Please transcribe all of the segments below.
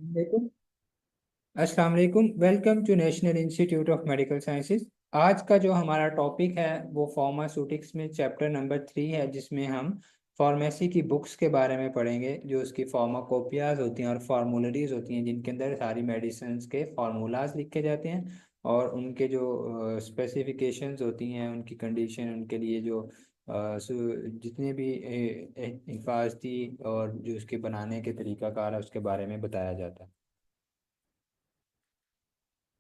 वालेकुम। अस्सलाम वालेकुम। Welcome to National Institute of Medical Sciences. आज का जो हमारा टॉपिक है वो फार्मास्यूटिक्स में चैप्टर नंबर 3 है, जिसमें हम फार्मेसी की बुक्स के बारे में पढ़ेंगे, जो उसकी फार्माकोपियाज होती हैं और फार्मूलरीज होती हैं, जिनके अंदर सारी मेडिसिन के फार्मूलाज लिखे जाते हैं और उनके जो स्पेसिफिकेशंस होती हैं, उनकी कंडीशन, उनके लिए जो जितने भी हिफाजती और जो उसके बनाने के तरीकाकार है उसके बारे में बताया जाता है।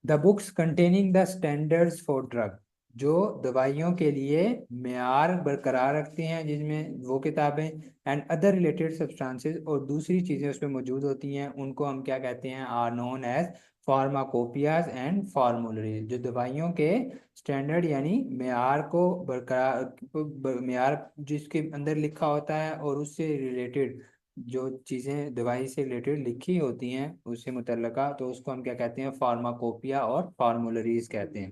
The books containing the standards for drug, जो दवाइयों के लिए मेयार बरकरार रखती हैं, जिसमें वो किताबें एंड अदर रिलेटेड सब्सटेंसेस और दूसरी चीज़ें उसमें मौजूद होती हैं, उनको हम क्या कहते हैं, are known as pharmacopoeias and formularies. जो दवाइयों के स्टैंडर्ड यानी मेयार को बरकरार, मेयार जिसके अंदर लिखा होता है और उससे रिलेटेड जो चीज़ें दवाई से रिलेटेड लिखी होती हैं उससे मुतल्लका, तो उसको हम क्या कहते हैं, फार्माकोपिया और फार्मूलरीज कहते हैं।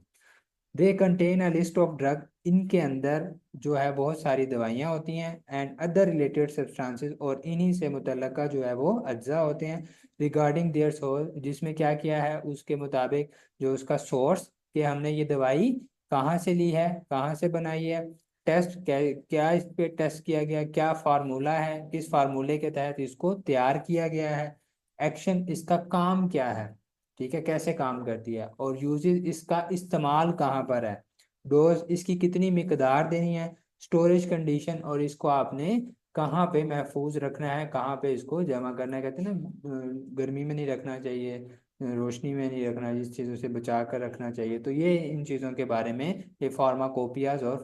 They contain a list of drug, इनके अंदर जो है बहुत सारी दवाइयाँ होती हैं एंड अदर रिलेटेड सब्सटेंसेस, और इन्हीं से मुतल्लका जो है वो अज्जा होते हैं रिगार्डिंग देयर सोर्स, जिसमें क्या किया है उसके मुताबिक जो उसका सोर्स, कि हमने ये दवाई कहाँ से ली है, कहाँ से बनाई है, टेस्ट क्या क्या इस पे टेस्ट किया गया, क्या फार्मूला है, किस फार्मूले के तहत इसको तैयार किया गया है, एक्शन इसका काम क्या है, ठीक है, कैसे काम करती है, और यूजेस इसका इस्तेमाल कहाँ पर है, डोज इसकी कितनी मिकदार देनी है, स्टोरेज कंडीशन, और इसको आपने कहाँ पे महफूज रखना है, कहाँ पे इसको जमा करना है, कहते हैं ना गर्मी में नहीं रखना चाहिए, रोशनी में नहीं रखना, जिस चीज़ों से बचा कर रखना चाहिए, तो ये इन चीज़ों के बारे में ये फार्माकोपियाज और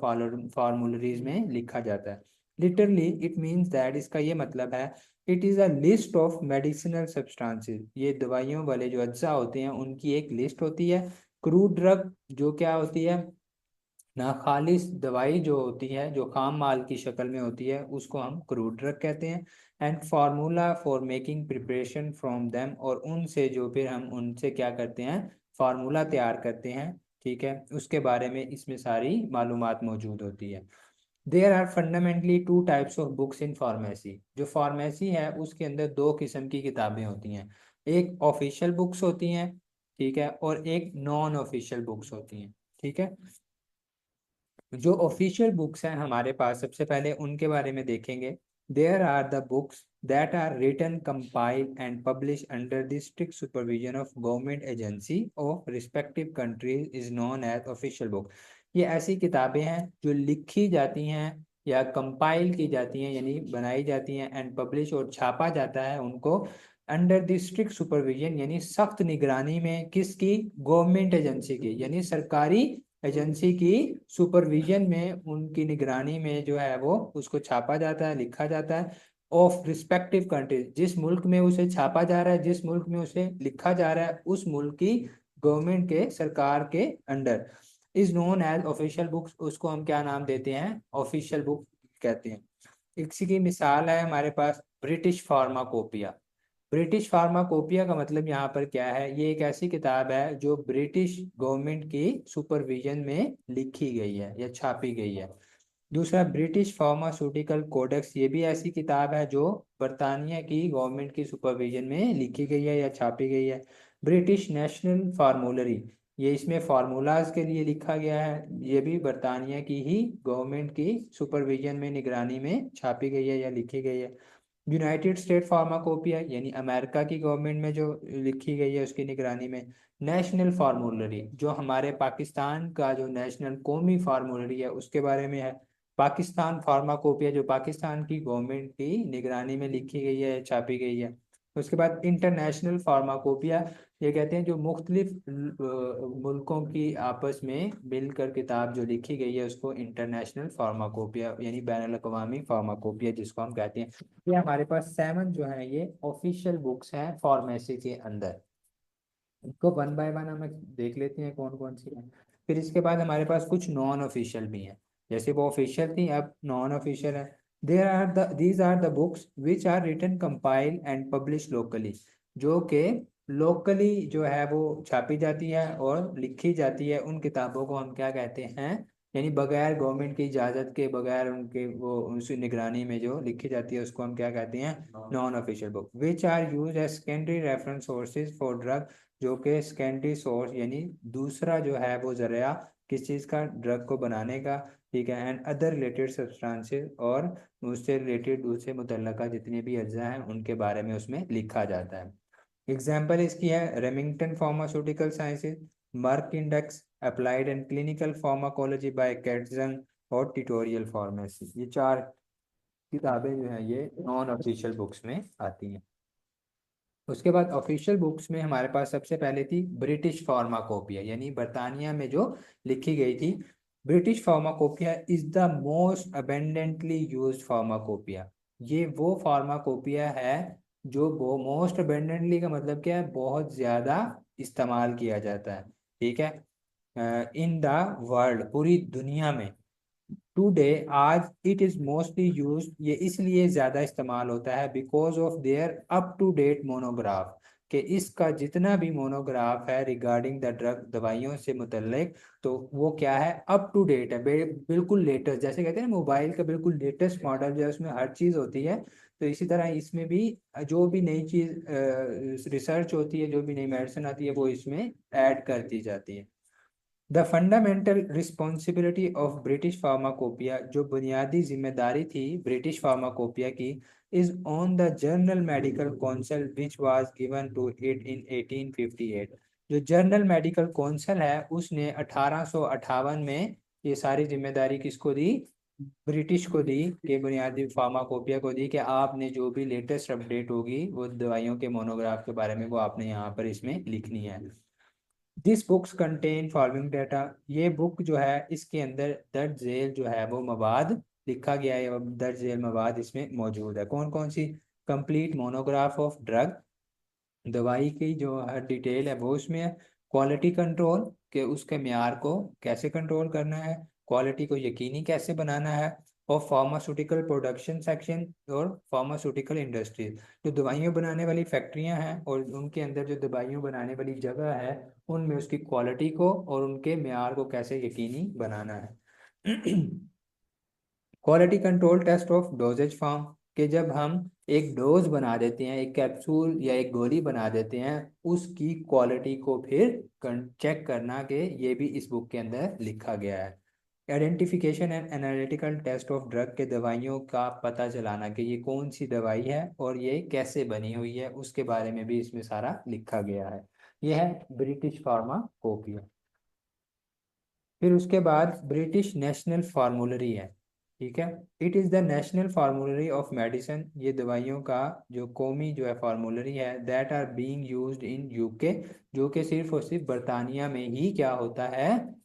फार्मूलरीज में लिखा जाता है। लिटरली इट मीन्स दैट, इसका ये मतलब है, it is a list of medicinal substances, ये दवाइयों वाले जो अज्जा होते हैं उनकी एक लिस्ट होती है। क्रूड ड्रग जो क्या होती है, नाखालिस दवाई जो होती है, जो खाम माल की शक्ल में होती है, उसको हम क्रूड ड्रग कहते हैं। And formula for making preparation from them, और उनसे जो फिर हम उनसे क्या करते हैं, फार्मूला तैयार करते हैं, ठीक है, उसके बारे में इसमें सारी मालूमात मौजूद होती है। There are fundamentally two types of books in pharmacy, जो फार्मेसी है उसके अंदर दो किस्म की किताबें होती हैं, एक ऑफिशियल बुक्स होती हैं, ठीक है, और एक नॉन ऑफिशियल बुक्स होती हैं, ठीक है। जो ऑफिशियल बुक्स हैं हमारे पास, सबसे पहले उनके बारे में देखेंगे। There are the books that are written, compiled and publish under the strict supervision of government agency of respective countries is known as official book. ये ऐसी किताबें हैं जो लिखी जाती हैं या कंपाइल की जाती हैं, यानी बनाई जाती हैं, एंड पब्लिश और छापा जाता है उनको अंडर द स्ट्रिक्ट सुपरविजन, यानी सख्त निगरानी में, किसकी, गवर्नमेंट एजेंसी की, यानी सरकारी एजेंसी की सुपरविजन में, उनकी निगरानी में जो है वो उसको छापा जाता है, लिखा जाता है, ऑफ रिस्पेक्टिव कंट्रीज, जिस मुल्क में उसे छापा जा रहा है, जिस मुल्क में उसे लिखा जा रहा है, उस मुल्क की गवर्नमेंट के, सरकार के under, is known as official books, उसको हम क्या नाम देते हैं, ऑफिशियल बुक कहते हैं। इसी की मिसाल है हमारे पास ब्रिटिश फार्माकोपिया। ब्रिटिश फार्माकोपिया का मतलब यहाँ पर क्या है, ये एक ऐसी किताब है जो ब्रिटिश गवर्नमेंट की सुपरविजन में लिखी गई है या छापी गई है। दूसरा, ब्रिटिश फार्मास्यूटिकल कोडेक्स, ये भी ऐसी किताब है जो बरतानिया की गवर्नमेंट की सुपरविजन में लिखी गई है या छापी गई है। ब्रिटिश नेशनल फार्मूलरी, ये इसमें फार्मूलाज के लिए लिखा गया है, ये भी बरतानिया की ही गवर्नमेंट की सुपरविजन में, निगरानी में छापी गई है या लिखी गई है। यूनाइटेड स्टेट फार्माकोपिया, यानी अमेरिका की गवर्नमेंट में जो लिखी गई है उसकी निगरानी में। नेशनल फार्मूलरी, जो हमारे पाकिस्तान का जो नेशनल कौमी फार्मूलरी है उसके बारे में है। पाकिस्तान फार्माकोपिया, जो पाकिस्तान की गवर्नमेंट की निगरानी में लिखी गई है, छापी गई है। उसके बाद इंटरनेशनल फार्माकोपिया, ये कहते हैं जो मुख्तलिफ मुल्कों की आपस में मिलकर किताब जो लिखी गई है उसको इंटरनेशनल फार्माकोपिया यानी बैन अवी फार्माकोपिया जिसको हम कहते हैं। ये हमारे पास 7 जो है ये ऑफिशियल बुक्स हैं फार्मेसी के अंदर। इनको वन बाय वन हम देख लेते हैं कौन कौन सी हैं। फिर इसके बाद हमारे पास कुछ नॉन ऑफिशियल भी हैं, जैसे वो ऑफिशियल थी अब नॉन ऑफिशियल है। There are the these are the books which are written, compile and publish locally, जो कि लोकली जो है वो छापी जाती है और लिखी जाती है, उन किताबों को हम क्या कहते हैं, यानी बगैर गवर्नमेंट की इजाज़त के, बगैर उनके वो उनकी निगरानी में जो लिखी जाती है उसको हम क्या कहते हैं, non official book. Which are use as secondary reference sources for drug, जो कि सेकेंडरी सोर्स यानी दूसरा जो है वो जरिया किस चीज़ का, ड्रग को बनाने का, ठीक है। एंड अदर रिलेटेड सब्सटेंसेस, और उससे रिलेटेड उससे मुतल्लका जितने भी अज्जा हैं उनके बारे में उसमें लिखा जाता है। एग्जाम्पल इसकी है Remington pharmaceutical sciences, Merck index, applied and clinical pharmacology by Katzung, और ट्यूटोरियल फार्मेसी। ये चार किताबें जो हैं ये नॉन ऑफिशियल बुक्स में आती हैं। उसके बाद ऑफिशियल बुक्स में हमारे पास सबसे पहले थी ब्रिटिश फार्माकोपिया, यानी बरतानिया में जो लिखी गई थी। British pharmacopoeia is the most abundantly used pharmacopoeia. ये वो फार्माकोपिया है जो वो मोस्ट अबेंडेंटली का मतलब क्या है, बहुत ज़्यादा इस्तेमाल किया जाता है, ठीक है, इन द वर्ल्ड, पूरी दुनिया में। टुडे, आज, इट इज़ मोस्टली यूज, ये इसलिए ज़्यादा इस्तेमाल होता है because of their up to date monograph, कि इसका जितना भी मोनोग्राफ है रिगार्डिंग द ड्रग, दवाइयों से मुतल्लिक, तो वो क्या है, अप टू डेट है, बिल्कुल लेटेस्ट। जैसे कहते हैं मोबाइल का बिल्कुल लेटेस्ट मॉडल जो है उसमें हर चीज़ होती है, तो इसी तरह इसमें भी जो भी नई चीज़ रिसर्च होती है, जो भी नई मेडिसिन आती है, वो इसमें ऐड कर दी जाती है। The fundamental responsibility of British Pharmacopoeia, जो बुनियादी जिम्मेदारी थी ब्रिटिश फार्माकोपिया की, is on the General medical Council which was given to it in 1858। जो जर्नल मेडिकल काउंसिल है उसने 1858 में ये सारी जिम्मेदारी किसको दी, ब्रिटिश को दी, कि बुनियादी फार्माकोपिया को दी, कि आपने जो भी लेटेस्ट अपडेट होगी वो दवाइयों के मोनोग्राफ के बारे में वो आपने यहाँ पर इसमें लिखनी है। This books contain following data, ये बुक जो है इसके अंदर दर्ज झेल जो है वो मवाद लिखा गया है, दर्ज झेल मवाद इसमें मौजूद है। कौन कौन सी, कंप्लीट मोनोग्राफ ऑफ ड्रग, दवाई की जो हर डिटेल है वो उसमें है। क्वालिटी कंट्रोल, के उसके म्यार को कैसे कंट्रोल करना है, क्वालिटी को यकीनी कैसे बनाना है। और फार्मास्यूटिकल प्रोडक्शन सेक्शन, और फार्मास्यूटिकल इंडस्ट्रीज, जो दवाइयाँ बनाने वाली फैक्ट्रियाँ हैं और उनके अंदर जो दवाइयाँ बनाने वाली जगह है, उनमें उसकी क्वालिटी को और उनके म्यार को कैसे यकीनी बनाना है। Quality control test of dosages form, कि जब हम एक डोज बना देते हैं, एक कैप्सूल या एक गोली बना देते हैं, उसकी क्वालिटी को फिर चेक करना, कि ये भी इस बुक के अंदर लिखा गया है। Identification and analytical test of drug, के दवाइयों का पता चलाना कि ये कौन सी दवाई है और ये कैसे बनी हुई है, उसके बारे में भी इसमें सारा लिखा गया है। यह है ब्रिटिश फार्माकोपिया। फिर उसके बाद ब्रिटिश नेशनल फार्मूलरी है, ठीक है। It is the national formulary of medicine, ये दवाइयों का जो कौमी जो है फार्मूलरी है, that are being used in UK, जो कि सिर्फ और सिर्फ बरतानिया में ही क्या होता है,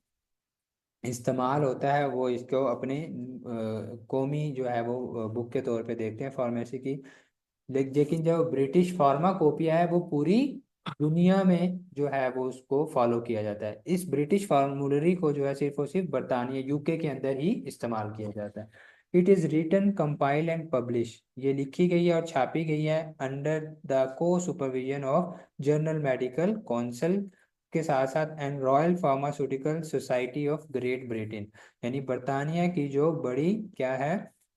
इस्तेमाल होता है। वो इसको अपने कौमी जो है वो बुक के तौर पे देखते हैं फार्मेसी की। लेकिन जो ब्रिटिश फार्माकोपिया है वो पूरी दुनिया में जो है वो उसको फॉलो किया जाता है। इस ब्रिटिश फार्मूलरी को जो है सिर्फ और सिर्फ बरतानिया, यूके के अंदर ही इस्तेमाल किया जाता है। It is written, compile and publish, ये लिखी गई है और छापी गई है अंडर द को supervision of general medical council के साथ साथ and royal pharmaceutical society of great Britain, यानी बरतानिया की जो बड़ी क्या है,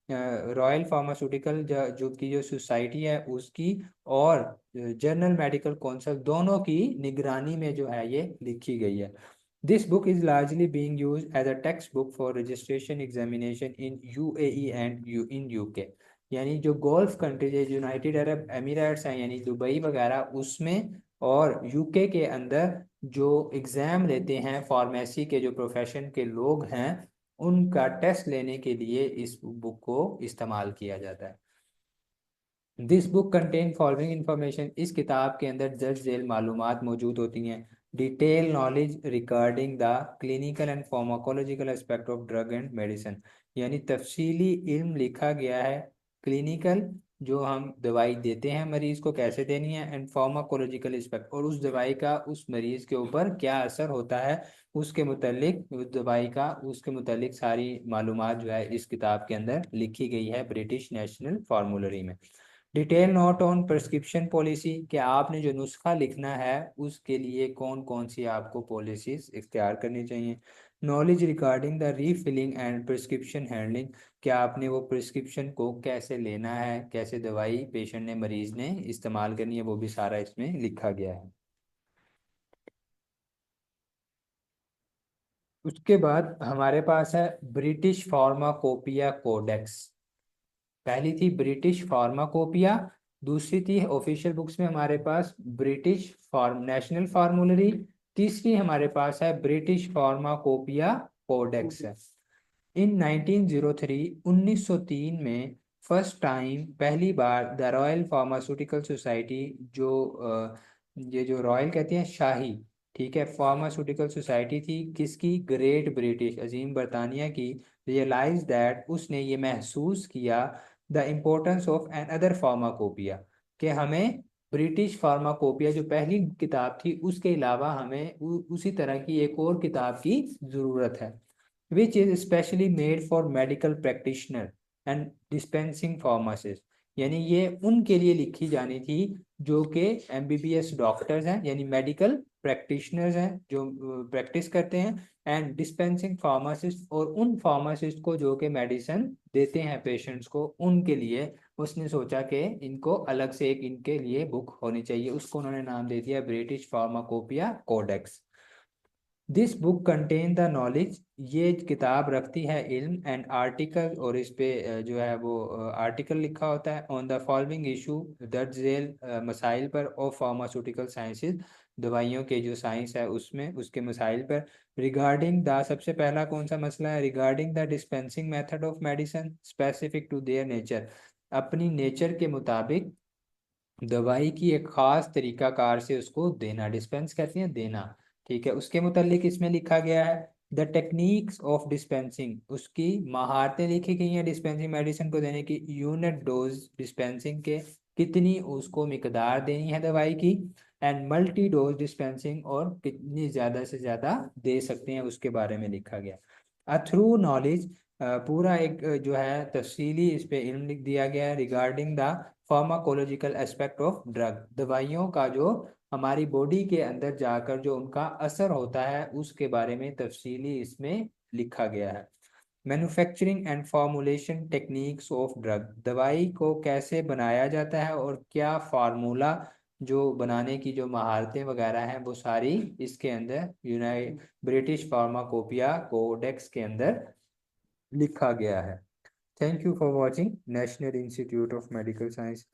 रॉयल फार्मास्यूटिकल जो की जो सोसाइटी है उसकी, और जनरल मेडिकल काउंसिल दोनों की निगरानी में जो है ये लिखी गई है। This book is largely being used as a text book for registration examination in UAE and in UK, यानी जो गोल्फ कंट्रीज है, यूनाइटेड अरब एमिरेट्स हैं यानी दुबई वगैरह, उसमें और यूके के अंदर जो एग्ज़ाम लेते हैं फार्मेसी के जो प्रोफेशन के लोग हैं, उनका टेस्ट लेने के लिए इस बुक को इस्तेमाल किया जाता है। This book contain following information, इस किताब के अंदर दर्ज झेल मालूमात मौजूद होती हैं। Detail knowledge regarding the clinical and pharmacological aspect of drug and medicine, यानी तफसीली इल्म लिखा गया है। क्लिनिकल, जो हम दवाई देते हैं मरीज को कैसे देनी है, एंड फार्माकोलॉजिकल एस्पेक्ट, और उस दवाई का उस मरीज के ऊपर क्या असर होता है, उसके मुतलिक उस दवाई का उसके मुतलिक सारी मालूमात जो है इस किताब के अंदर लिखी गई है ब्रिटिश नेशनल फार्मूलरी में। Detail note on prescription policy, कि आपने जो नुस्खा लिखना है उसके लिए कौन कौन सी आपको पॉलिसीज इख्तियार करनी चाहिए। Knowledge regarding the refilling and prescription handling, क्या आपने वो प्रिस्क्रिप्शन को कैसे लेना है, कैसे दवाई पेशेंट ने मरीज ने इस्तेमाल करनी है, वो भी सारा इसमें लिखा गया है। उसके बाद हमारे पास है ब्रिटिश फार्माकोपिया कोडेक्स। पहली थी ब्रिटिश फार्माकोपिया, दूसरी थी ऑफिशियल बुक्स में हमारे पास ब्रिटिश फार्म नेशनल फार्मूलरी, तीसरी हमारे पास है ब्रिटिश फार्माकोपिया कोडेक्स है। इन 1903 1903 में फर्स्ट टाइम पहली बार द रॉयल फार्मास्यूटिकल सोसाइटी, जो ये जो रॉयल कहते हैं शाही, ठीक है, फार्मास्यूटिकल सोसाइटी थी किसकी, ग्रेट ब्रिटिश अजीम बरतानिया की, रियलाइज दैट उसने ये महसूस किया the importance of an other pharmacopoeia, कि हमें ब्रिटिश फार्माकोपिया जो पहली किताब थी उसके अलावा हमें उसी तरह की एक और किताब की ज़रूरत है, which is specially made for medical practitioner and dispensing pharmacists। यानी ये उनके लिए लिखी जानी थी जो कि एमबीबीएस डॉक्टर्स हैं, यानी मेडिकल प्रैक्टिशनर्स हैं जो प्रैक्टिस करते हैं, एंड डिस्पेंसिंग फार्मासिस्ट, और उन फार्मासिस्ट को जो कि मेडिसिन देते हैं पेशेंट्स को, उनके लिए उसने सोचा कि इनको अलग से एक इनके लिए बुक होनी चाहिए, उसको उन्होंने नाम दे दिया British pharmacopoeia codex. This book contain the knowledge, ये किताब रखती है इल्म एंड आर्टिकल, और इस पे जो है वो आर्टिकल लिखा होता है ऑन द फॉलोइंग इशू, दर्ज झेल मसाइल पर, ऑफ फार्मास्यूटिकल साइंसेज, दवाइयों के जो साइंस है उसमें उसके मसाइल पर। रिगार्डिंग द, सबसे पहला कौन सा मसला है, regarding the dispensing method of medicine specific to their nature, अपनी नेचर के मुताबिक दवाई की एक खास तरीकाकार से उसको देना, डिस्पेंस कहते हैं देना, ठीक है, उसके मुतालिक इसमें लिखा गया है द टेक्निक्स ऑफ डिस्पेंसिंग, उसकी महारतें लिखी गई हैं डिस्पेंसिंग मेडिसिन को देने की, यूनिट डोज डिस्पेंसिंग के कितनी उसको मिकदार देनी है दवाई की, एंड मल्टी डोज डिस्पेंसिंग, और कितनी ज़्यादा से ज़्यादा दे सकते हैं उसके बारे में लिखा गया। थ्रू नॉलेज, पूरा एक जो है तफसीली इस पे इल्म लिख दिया गया है, regarding the pharmacological aspect of drug, दवाइयों का जो हमारी बॉडी के अंदर जाकर जो उनका असर होता है उसके बारे में तफसीली इसमें लिखा गया है। Manufacturing and formulation techniques of drug, दवाई को कैसे बनाया जाता है और क्या फार्मूला जो बनाने की जो महारतें वगैरह हैं वो सारी इसके अंदर ब्रिटिश फार्माकोपिया कोडेक्स के अंदर लिखा गया है। Thank you for watching national Institute of medical science.